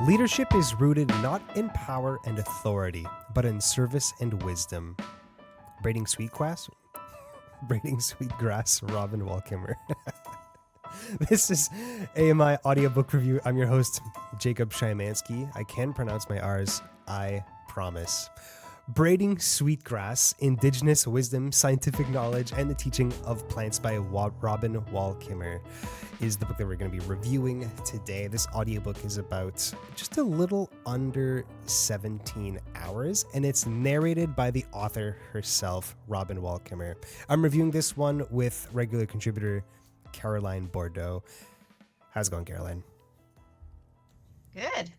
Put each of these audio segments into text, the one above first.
Leadership is rooted not in power and authority, but in service and wisdom. Braiding Sweetgrass? Braiding Sweetgrass, Robin Wall Kimmerer. This is AMI Audiobook Review. I'm your host, Jacob Szymanski. I can pronounce my R's, I promise. Braiding Sweetgrass, Indigenous Wisdom, Scientific Knowledge, and the Teaching of Plants by Robin Wall Kimmerer is the book that we're going to be reviewing today. This audiobook is about just a little under 17 hours, and it's narrated by the author herself, Robin Wall Kimmerer. I'm reviewing this one with regular contributor Karoline Bordeau. How's it going, Karoline? Good.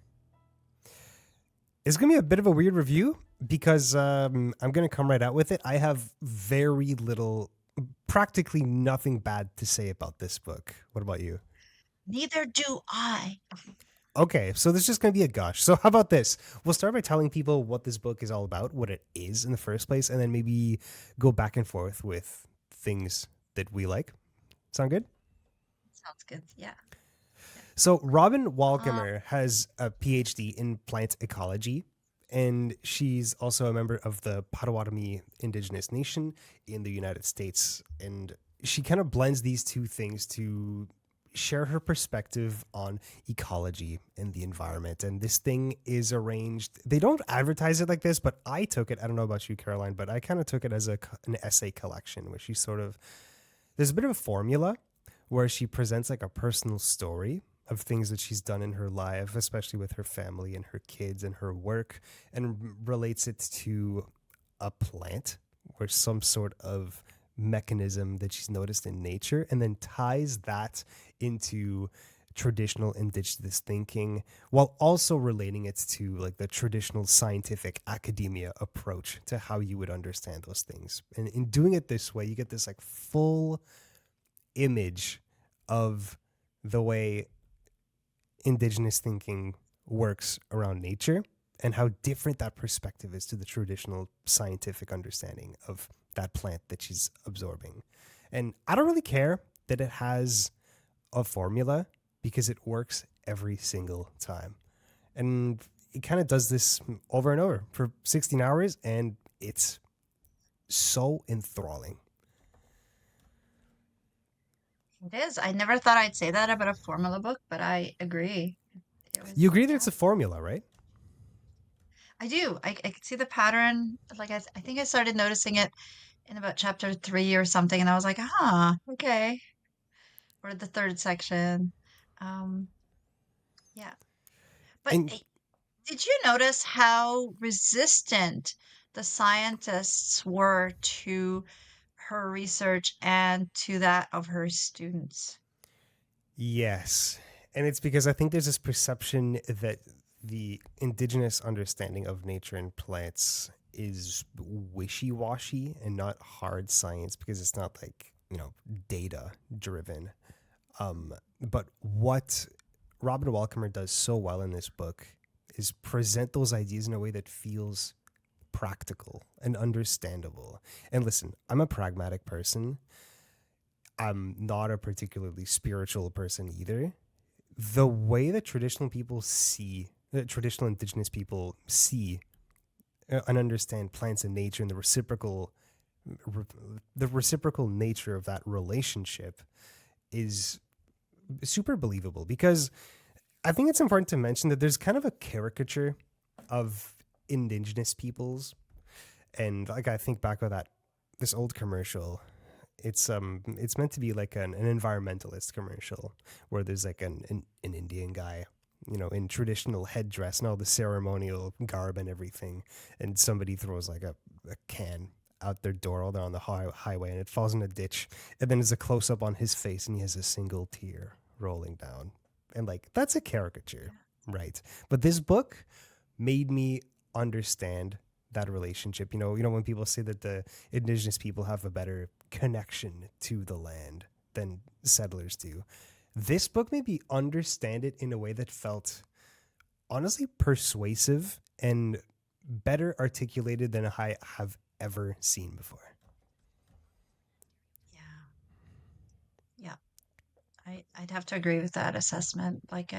It's going to be a bit of a weird review because I'm going to come right out with it. I have very little, practically nothing bad to say about this book. What about you? Neither do I. Okay, so this is just going to be a gush. So how about this? We'll start by telling people what this book is all about, what it is in the first place, and then maybe go back and forth with things that we like. Sound good? Sounds good. Yeah. So Robin Wall Kimmerer has a PhD in plant ecology, and she's also a member of the Potawatomi Indigenous Nation in the United States. And she kind of blends these two things to share her perspective on ecology and the environment. And this thing is arranged, they don't advertise it like this, but I took it, I don't know about you, Karoline, but I kind of took it as an essay collection where she sort of, there's a bit of a formula where she presents like a personal story of things that she's done in her life, especially with her family and her kids and her work, and relates it to a plant or some sort of mechanism that she's noticed in nature, and then ties that into traditional indigenous thinking while also relating it to like the traditional scientific academia approach to how you would understand those things. And in doing it this way, you get this like full image of the way indigenous thinking works around nature and how different that perspective is to the traditional scientific understanding of that plant that she's absorbing. And I don't really care that it has a formula because it works every single time. And it kind of does this over and over for 16 hours, and it's so enthralling. It is. I never thought I'd say that about a formula book, but I agree. It was, You agree that yeah. it's a formula, right? I do. I could see the pattern. Like I think I started noticing it in about chapter 3 or something, and I was like, okay. Or the third section. Um, yeah. But And did you notice how resistant the scientists were to her research and to that of her students? yes. And it's because I think there's this perception that the indigenous understanding of nature and plants is wishy-washy and not hard science because it's not like, data driven. But what Robin Wall Kimmerer does so well in this book is present those ideas in a way that feels practical and understandable. And listen, I'm a pragmatic person. I'm not a particularly spiritual person either. The way that traditional indigenous people see and understand plants and nature and the reciprocal nature of that relationship is super believable, because I think it's important to mention that there's kind of a caricature of indigenous peoples. And like, I think back on this old commercial. It's meant to be like an environmentalist commercial where there's like an Indian guy, in traditional headdress and all the ceremonial garb and everything, and somebody throws like a can out their door while they're on the highway, and it falls in a ditch, and then there's a close up on his face, and he has a single tear rolling down, and like that's a caricature, right? But this book made me understand that relationship. When people say that the indigenous people have a better connection to the land than settlers do, this book made me understand it in a way that felt honestly persuasive and better articulated than I have ever seen before. Yeah. Yeah. I'd have to agree with that assessment. Like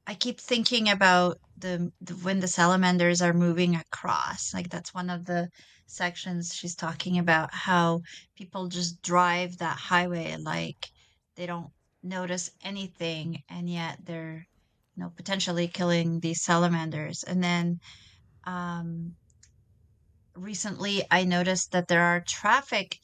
I keep thinking about when the salamanders are moving across. Like that's one of the sections she's talking about how people just drive that highway like they don't notice anything, and yet they're, potentially killing these salamanders. And then um recently I noticed that there are traffic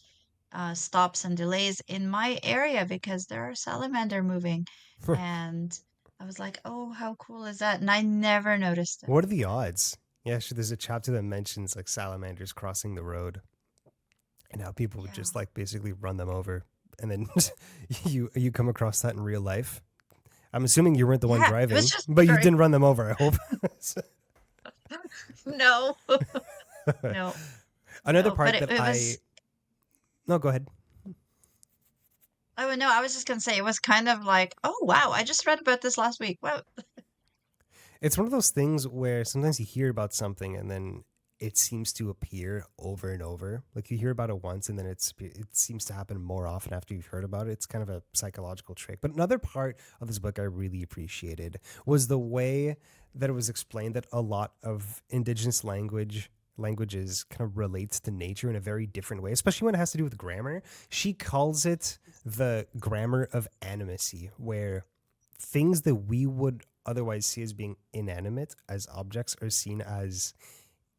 stops and delays in my area because there are salamander moving. And I was like, oh, how cool is that? And I never noticed it. What are the odds? Yeah, actually, there's a chapter that mentions like salamanders crossing the road and how people would Yeah. just like basically run them over. And then you come across that in real life. I'm assuming you weren't the one Yeah. It was driving, just but you very, didn't run them over, I hope. no, no, Another no. But part it, that it I was, no, go ahead. oh, no, I was just going to say it was kind of like, oh, wow. I just read about this last week. Wow. It's one of those things where sometimes you hear about something and then it seems to appear over and over. Like you hear about it once and then it seems to happen more often after you've heard about it. It's kind of a psychological trick. But another part of this book I really appreciated was the way that it was explained that a lot of indigenous languages kind of relates to nature in a very different way, especially when it has to do with grammar. She calls it the grammar of animacy, where things that we would otherwise see as being inanimate as objects are seen as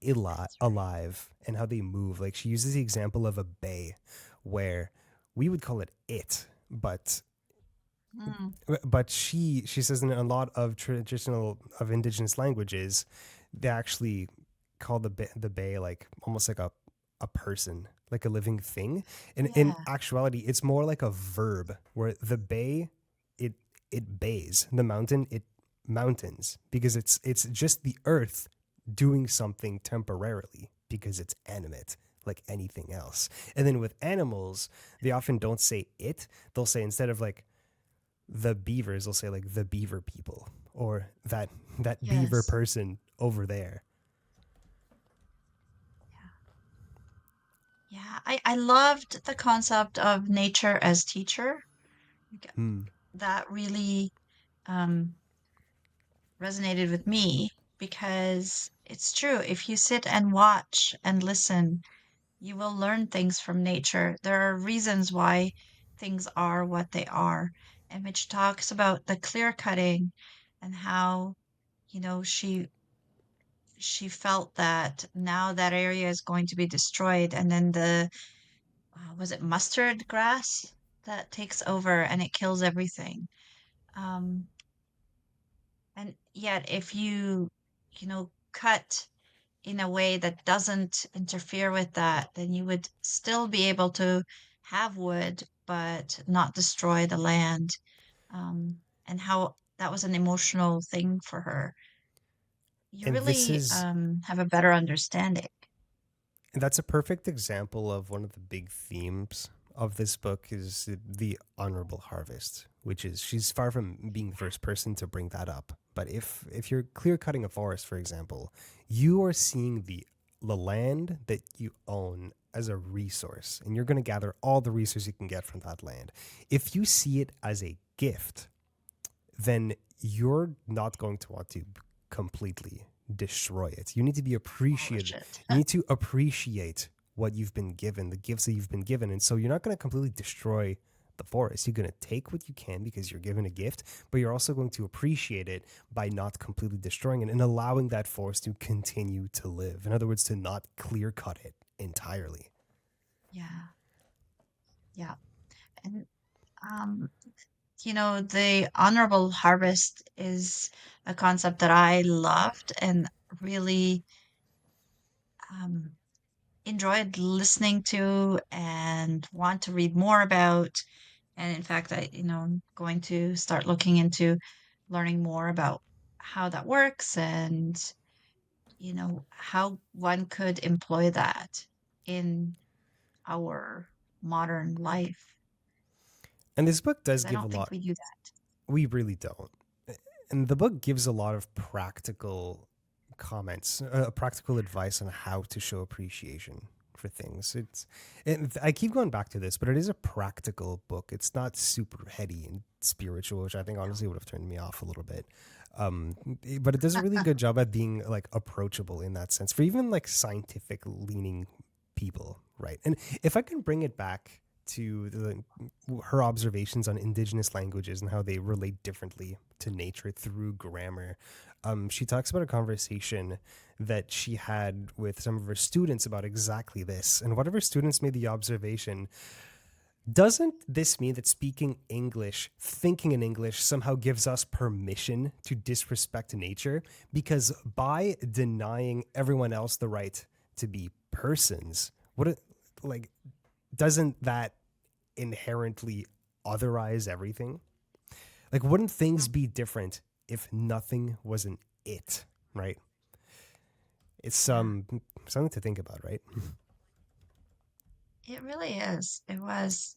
That's alive and how they move. Like she uses the example of a bay where we would call it it, right. Mm, she says in a lot of traditional of indigenous languages, they actually call the bay like almost like a person, like a living thing. And in yeah. actuality, it's more like a verb where the bay it it bays, the mountain it mountains, because it's just the earth doing something temporarily because it's animate like anything else. And then with animals, they often don't say it. They'll say, instead of like the beavers, they'll say like the beaver people or that beaver Yes. person over there. Yeah. Yeah. I loved the concept of nature as teacher. Like, Hmm. that really um, resonated with me because it's true. If you sit and watch and listen, you will learn things from nature. There are reasons why things are what they are. And Mitch talks about the clear cutting and how, she felt that now that area is going to be destroyed. And then was it mustard grass that takes over and it kills everything. Um, and yet if cut in a way that doesn't interfere with that, then you would still be able to have wood, but not destroy the land. And how that was an emotional thing for her. You And this really is have a better understanding. And that's a perfect example of one of the big themes of this book is the honorable harvest, which is she's far from being the first person to bring that up. But if you're clear cutting a forest, for example, you are seeing the land that you own as a resource, and you're going to gather all the resources you can get from that land. If you see it as a gift, then you're not going to want to completely destroy it. You need to be Polish appreciated. it. You need to appreciate what you've been given, the gifts that you've been given. And so you're not going to completely destroy the forest. You're going to take what you can because you're given a gift, but you're also going to appreciate it by not completely destroying it and allowing that forest to continue to live. In other words, to not clear cut it entirely. Yeah, yeah. And um, the honorable harvest is a concept that I loved and really um, enjoyed listening to and want to read more about. And in fact, I'm going to start looking into learning more about how that works and, how one could employ that in our modern life. And this book does Because I give a don't think lot. we do that. We really don't. And the book gives a lot of practical comments, practical advice on how to show appreciation for things. I keep going back to this, but it is a practical book. It's not super heady and spiritual, which I think honestly would have turned me off a little bit. But it does a really good job at being like approachable in that sense for even like scientific leaning people, right? And if I can bring it back to her observations on indigenous languages and how they relate differently to nature through grammar. She talks about a conversation that she had with some of her students about exactly this. And one of her students made the observation, doesn't this mean that speaking English, thinking in English, somehow gives us permission to disrespect nature? Because by denying everyone else the right to be persons, doesn't that inherently otherize everything? Like, wouldn't things be different if nothing wasn't it, right? It's Yeah, something to think about, right? it really is. It was.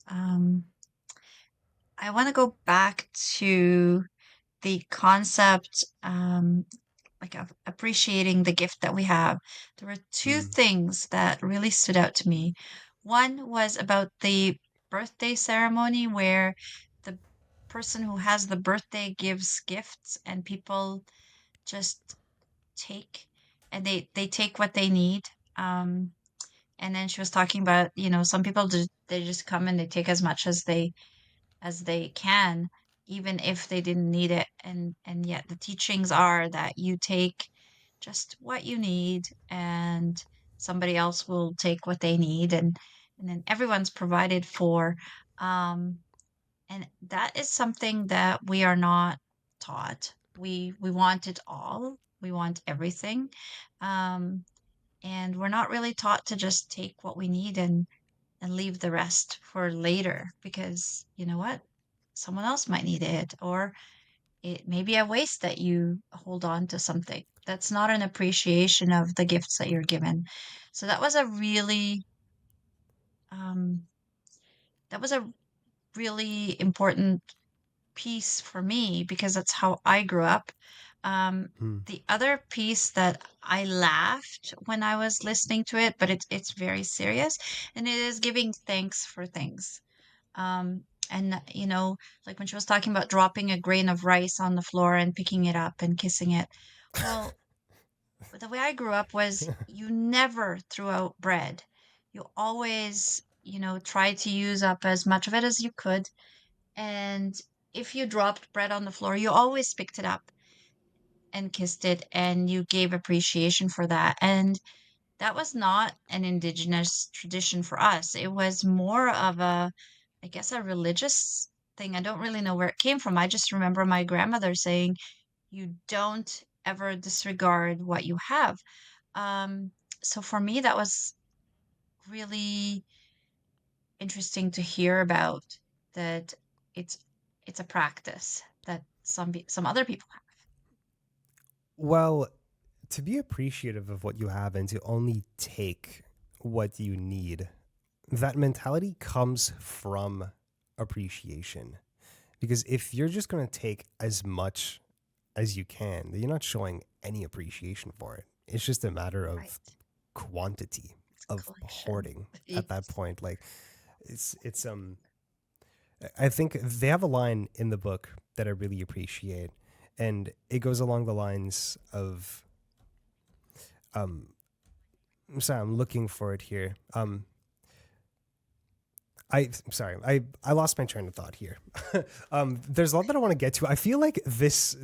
I want to go back to the concept, like of appreciating the gift that we have. There were two Mm, things that really stood out to me. One was about the birthday ceremony where the person who has the birthday gives gifts and people just take and they take what they need. Um, and then she was talking about, some people just they just come and they take as much as they can, even if they didn't need it. And yet the teachings are that you take just what you need and somebody else will take what they need, and then everyone's provided for. Um, and that is something that we are not taught. We want it all. We want everything. Um, and we're not really taught to just take what we need and leave the rest for later because you know what? Someone else might need it, or it may be a waste that you hold on to something. That's not an appreciation of the gifts that you're given. So um, that was a really important piece for me because that's how I grew up. Um, mm. the other piece that I laughed when I was listening to it, but it's very serious, and it is giving thanks for things. And like when she was talking about dropping a grain of rice on the floor and picking it up and kissing it. Well, the way I grew up was you never threw out bread. You always, tried to use up as much of it as you could. And if you dropped bread on the floor, you always picked it up and kissed it and you gave appreciation for that. And that was not an indigenous tradition for us. It was more of I guess, a religious thing. I don't really know where it came from. I just remember my grandmother saying, "You don't ever disregard what you have." Um, so for me, that was really interesting to hear about that it's it's a practice that some other people have. Well, to be appreciative of what you have and to only take what you need, that mentality comes from appreciation. Because if you're just going to take as much as you can, then you're not showing any appreciation for it. It's just a matter of Right. quantity, It's a of collection. hoarding at that Yes. point. Like it's I think they have a line in the book that I really appreciate, and it goes along the lines of um I'm sorry, I'm looking for it here. I lost my train of thought here. There's a lot that I want to get to. I feel like this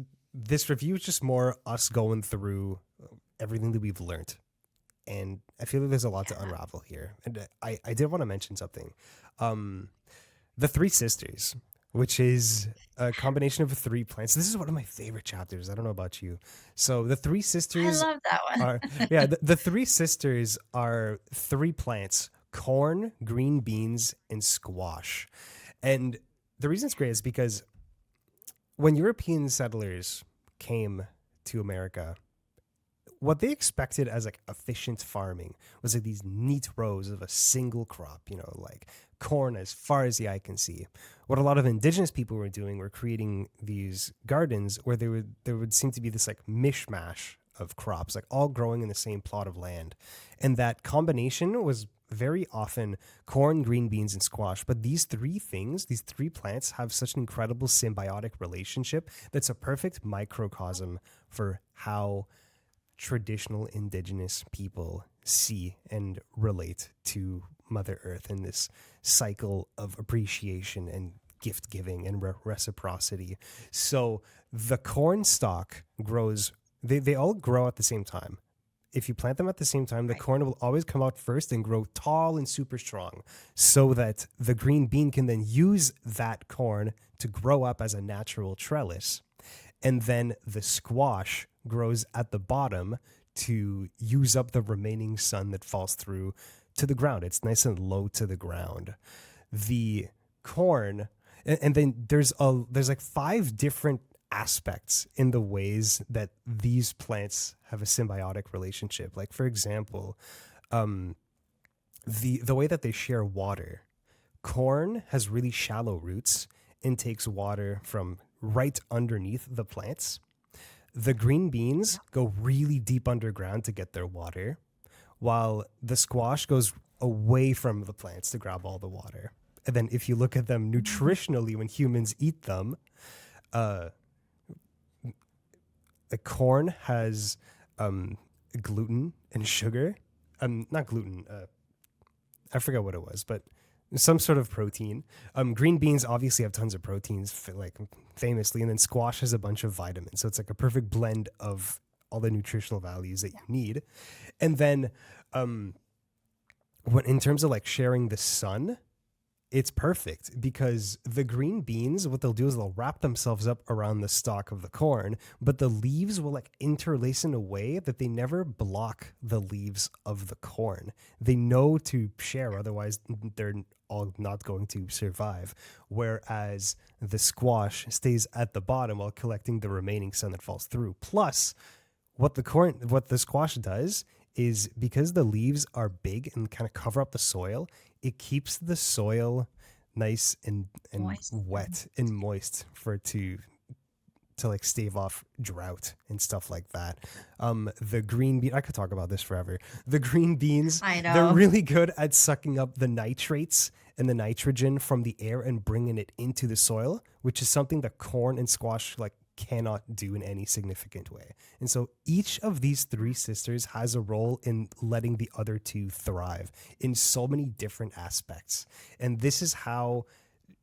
review is just more us going through everything that we've learned, and I feel like there's a lot to Yeah. unravel here. And I did want to mention something. Um, the Three Sisters, which is a combination of three plants. This is one of my favorite chapters. I don't know about you. So the Three I Sisters love that are one. yeah, the Three Sisters are three plants: corn, green beans, and squash. And the reason it's great is because when European settlers came to America, what they expected as like efficient farming was like these neat rows of a single crop, like corn as far as the eye can see. What a lot of indigenous people were doing were creating these gardens where there would seem to be this like mishmash of crops, like all growing in the same plot of land. And that combination was very often corn, green beans, and squash. But these three things, these three plants have such an incredible symbiotic relationship that's a perfect microcosm for how traditional indigenous people see and relate to Mother Earth in this cycle of appreciation and gift giving and reciprocity. So the corn stalk grows, they all grow at the same time. If you plant them at the same time, the Right. corn will always come out first and grow tall and super strong so that the green bean can then use that corn to grow up as a natural trellis. And then the squash grows at the bottom to use up the remaining sun that falls through to the ground. It's nice and low to the ground. The corn, and then there's like 5 different aspects in the ways that these plants have a symbiotic relationship. Like for example, the way that they share water. Corn has really shallow roots and takes water from right underneath the plants. The green beans go really deep underground to get their water, while the squash goes away from the plants to grab all the water. And then if you look at them nutritionally, when humans eat them, uh, the corn has gluten and sugar. Not gluten. I forgot what it was, but some sort of protein. Green beans obviously have tons of proteins, like famously, and then squash has a bunch of vitamins. So it's like a perfect blend of all the nutritional values that you need. And then, when in terms of like sharing the sun, it's perfect because the green beans, what they'll do is they'll wrap themselves up around the stalk of the corn, but the leaves will like interlace in a way that they never block the leaves of the corn. They know to share, otherwise they're all not going to survive. Whereas the squash stays at the bottom while collecting the remaining sun that falls through. Plus, what the squash does is because the leaves are big and kind of cover up the soil, it keeps the soil nice and Moist. wet and moist for it to like stave off drought and stuff like that. The green bean, I could talk about this forever. The green beans, I they're know. really good at sucking up the nitrates and the nitrogen from the air and bringing it into the soil, which is something that corn and squash like cannot do in any significant way. And so each of these 3 sisters has a role in letting the other 2 thrive in so many different aspects. And this is how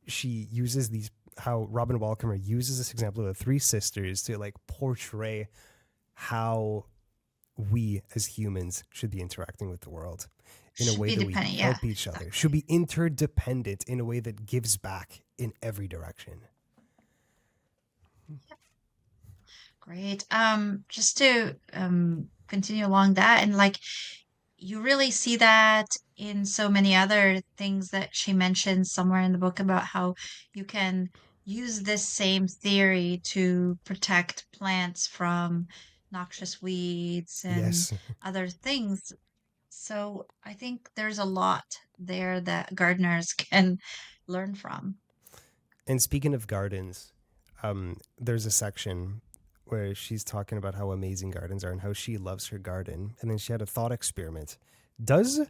she uses these, how Robin Wall Kimmerer uses this example of the 3 sisters to like portray how we as humans should be interacting with the world in a Should way be that we dependent. Yeah, help each other, exactly. should be interdependent in a way that gives back in every direction. Great. Just to continue along that, and like you really see that in so many other things that she mentions somewhere in the book about how you can use this same theory to protect plants from noxious weeds and Yes. other things. So I think there's a lot there that gardeners can learn from. And speaking of gardens, there's a section where she's talking about how amazing gardens are and how she loves her garden. And then she had a thought experiment. Does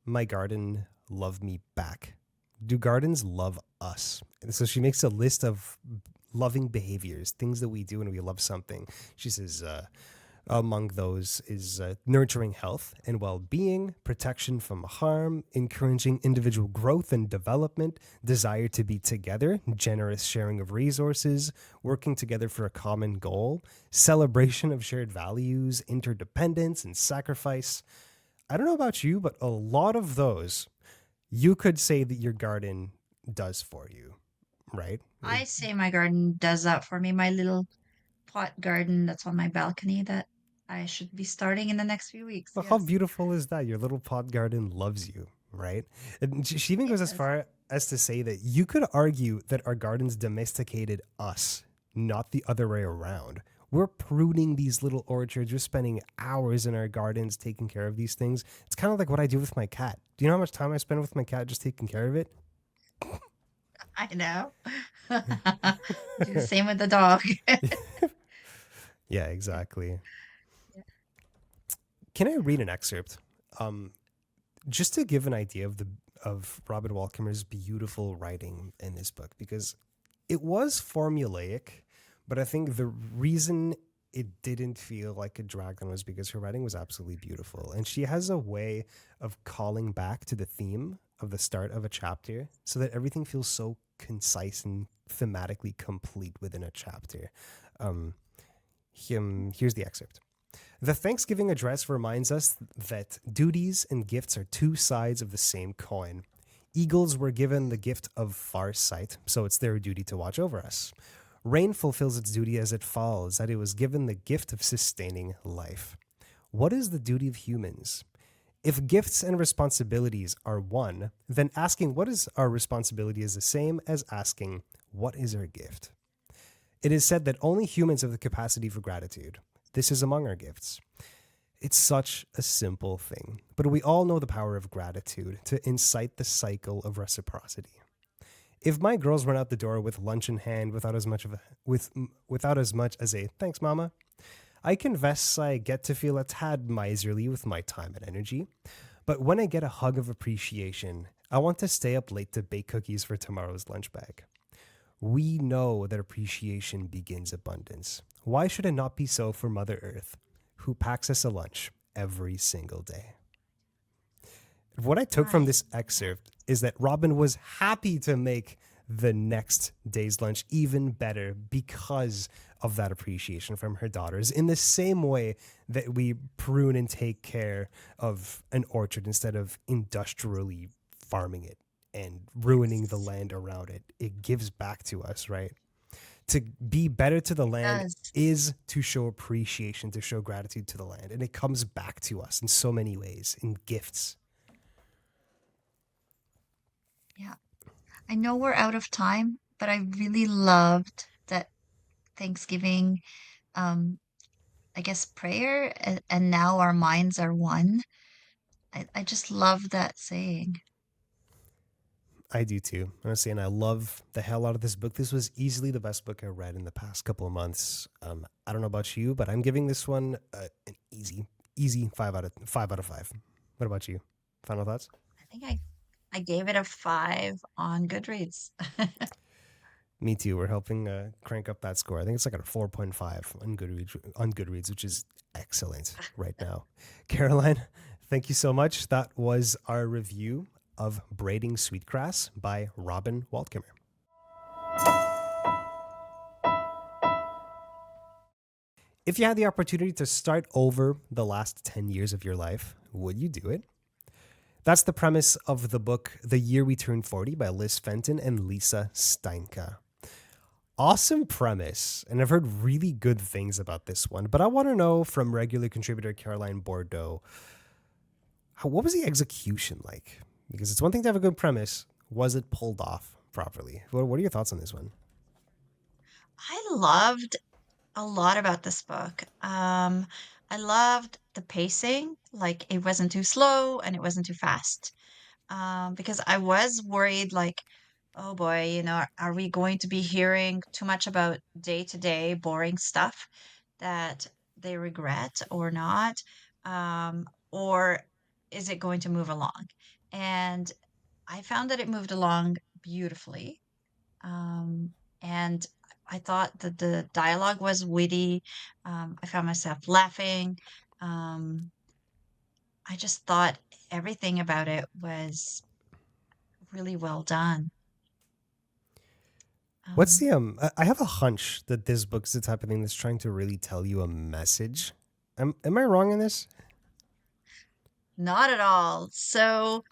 my garden love me back? Do gardens love us? And so she makes a list of loving behaviors, things that we do when we love something. She says, among those is nurturing health and well being, protection from harm, encouraging individual growth and development, desire to be together, generous sharing of resources, working together for a common goal, celebration of shared values, interdependence, and sacrifice. I don't know about you, but a lot of those you could say that your garden does for you, right? I say my garden does that for me. My little pot garden that's on my balcony that I should be starting in the next few weeks. Well, how Yes, beautiful is that? Your little pot garden loves you, right? And she even it goes as does. far as to say that you could argue that our gardens domesticated us, not the other way around. We're pruning these little orchards. We're spending hours in our gardens taking care of these things. It's kind of like what I do with my cat. Do you know how much time I spend with my cat just taking care of it? I know. Do the same with the dog. Yeah, exactly. Can I read an excerpt? Um, Just to give an idea of Robin Wall Kimmerer's beautiful writing in this book, because it was formulaic, but I think the reason it didn't feel like a drag on was because her writing was absolutely beautiful. And she has a way of calling back to the theme of the start of a chapter so that everything feels so concise and thematically complete within a chapter. Um, Here's the excerpt. The Thanksgiving address reminds us that duties and gifts are two sides of the same coin. Eagles were given the gift of far sight, so it's their duty to watch over us. Rain fulfills its duty as it falls, that it was given the gift of sustaining life. What is the duty of humans? If gifts and responsibilities are one, then asking what is our responsibility is the same as asking what is our gift. It is said that only humans have the capacity for gratitude. This is among our gifts. It's such a simple thing, but we all know the power of gratitude to incite the cycle of reciprocity. If my girls run out the door with lunch in hand without as much as a thanks mama, I confess I get to feel a tad miserly with my time and energy. But when I get a hug of appreciation, I want to stay up late to bake cookies for tomorrow's lunch bag. We know that appreciation begins abundance. Why should it not be so for Mother Earth, who packs us a lunch every single day? What I took from Right. this excerpt is that Robin was happy to make the next day's lunch even better because of that appreciation from her daughters, in the same way that we prune and take care of an orchard instead of industrially farming it and ruining the Yes. land around it. It gives back to us, right? To be better to the It land does. is to show appreciation, to show gratitude to the land. And it comes back to us in so many ways, in gifts. Yeah. I know we're out of time, but I really loved that Thanksgiving, um, I guess prayer, and now our minds are one. I just love that saying. I do too, honestly, and I love the hell out of this book. This was easily the best book I read in the past couple of months. I don't know about you, but I'm giving this one an easy 5 out of 5. What about you? Final thoughts? I think I gave it a 5 on Goodreads. Me too. We're helping crank up that score. I think it's like at a 4.5 on Goodreads, which is excellent right now. Karoline, thank you so much. That was our review of Braiding Sweetgrass by Robin Wall Kimmerer. If you had the opportunity to start over the last 10 years of your life, would you do it? That's the premise of the book The Year We Turned 40 by Liz Fenton and Lisa Steinke. Awesome premise, and I've heard really good things about this one, but I want to know from regular contributor Karoline Bordeau, what was the execution like? Because it's one thing to have a good premise. Was it pulled off properly? What are your thoughts on this one? I loved a lot about this book. I loved the pacing, like it wasn't too slow and it wasn't too fast. Because I was worried, like, oh boy, are we going to be hearing too much about day-to-day boring stuff that they regret or not? Or is it going to move along? And I found that it moved along beautifully. And I thought that the dialogue was witty. I found myself laughing. Um, I just thought everything about it was really well done. What's Um, the I have a hunch that this book's the type of thing that's trying to really tell you a message. Am I wrong in this? Not at all. So,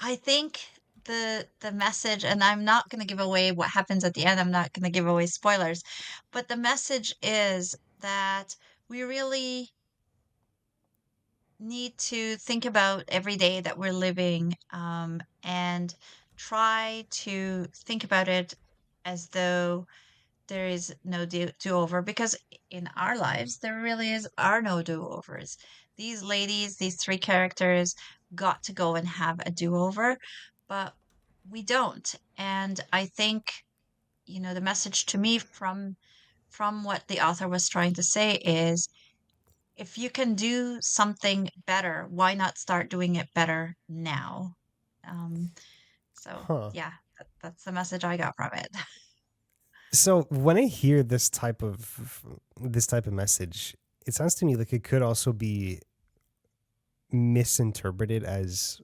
I think the message, and I'm not going to give away what happens at the end. I'm not going to give away spoilers, but the message is that we really need to think about every day that we're living, and try to think about it as though there is no do-over, because in our lives there really are no do-overs. These ladies, these three characters, got to go and have a do-over, but we don't. And I think, the message to me from what the author was trying to say is if you can do something better, why not start doing it better now? Um, so Huh. yeah, that's the message I got from it. So when I hear this type of message, it sounds to me like it could also be misinterpreted as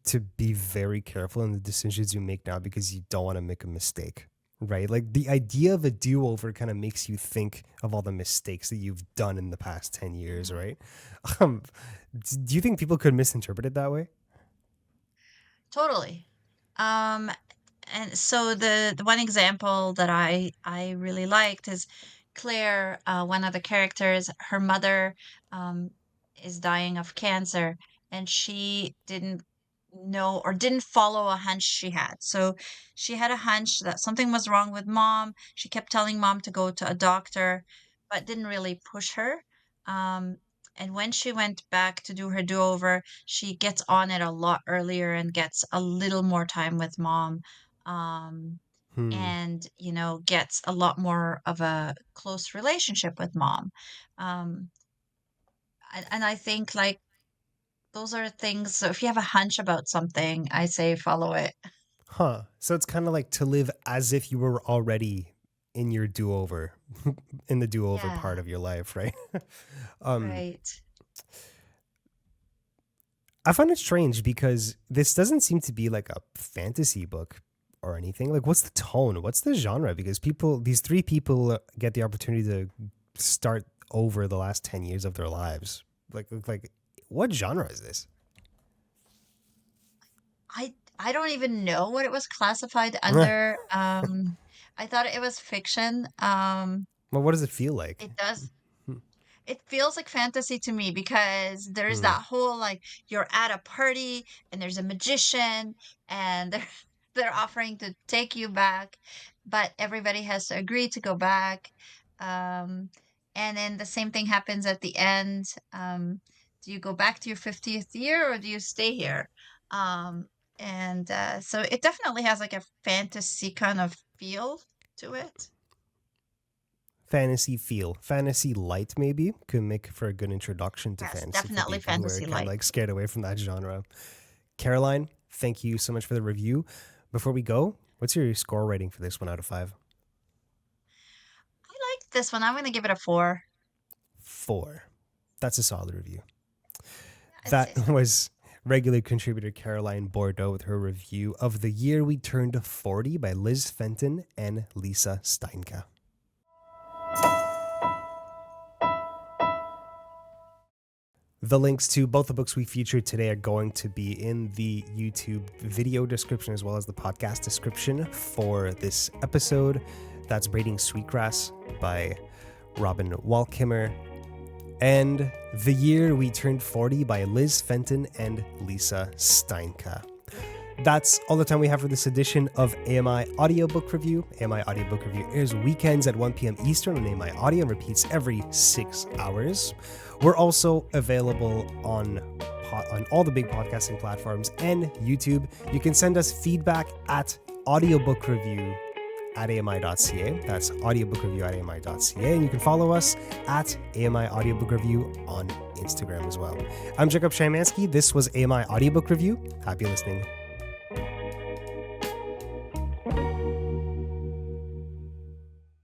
to be very careful in the decisions you make now because you don't want to make a mistake, right? Like the idea of a do-over kind of makes you think of all the mistakes that you've done in the past 10 years, Mhm. right? Um, do you think people could misinterpret it that way? Totally. Um, and so the one example that I really liked is Claire, one of the characters, her mother um, is dying of cancer, and she didn't know or didn't follow a hunch she had. So she had a hunch that something was wrong with mom. She kept telling mom to go to a doctor, but didn't really push her. Um, and when she went back to do her do-over, she gets on it a lot earlier and gets a little more time with mom. Um, Hmm. and, gets a lot more of a close relationship with mom. Um, and I think like those are things. So if you have a hunch about something, I say follow it. Huh. So it's kind of like to live as if you were already in your do-over, in the do-over part Yeah, of your life, right? um, right. I find it strange because this doesn't seem to be like a fantasy book or anything. Like, what's the tone? What's the genre? Because these three people get the opportunity to start over the last 10 years of their lives. Like, what genre is this? I don't even know what it was classified under. I thought it was fiction. Well, what does it feel like? It does It feels like fantasy to me because there's Hmm. that whole like you're at a party and there's a magician and they're offering to take you back, but everybody has to agree to go back. Um, and then the same thing happens at the end. Do you go back to your 50th year or do you stay here? Um, and so it definitely has like a fantasy kind of feel to it. Fantasy feel, fantasy light maybe could make for a good introduction to Yes, fantasy for definitely people who are fantasy kind of like. like scared away from that genre. Karoline, thank you so much for the review. Before we go, what's your score rating for this 1 out of 5? I like this one. I'm gonna give it a 4. 4. That's a solid review. Yeah, I'd That say so. was regular contributor Karoline Bordeau with her review of The Year We Turned 40 by Liz Fenton and Lisa Steinke. The links to both the books we featured today are going to be in the YouTube video description as well as the podcast description for this episode. That's Braiding Sweetgrass by Robin Wall Kimmerer and The Year We Turned 40 by Liz Fenton and Lisa Steinke. That's all the time we have for this edition of AMI Audiobook Review. AMI Audiobook Review airs weekends at 1 p.m. Eastern on AMI Audio and repeats every 6 hours. We're also available on all the big podcasting platforms and YouTube. You can send us feedback at audiobookraeview@ami.ca. That's audiobookreview@ami.ca. And you can follow us at AMI Audiobook Review on Instagram as well. I'm Jacob Szymanski. This was AMI Audiobook Review. Happy listening.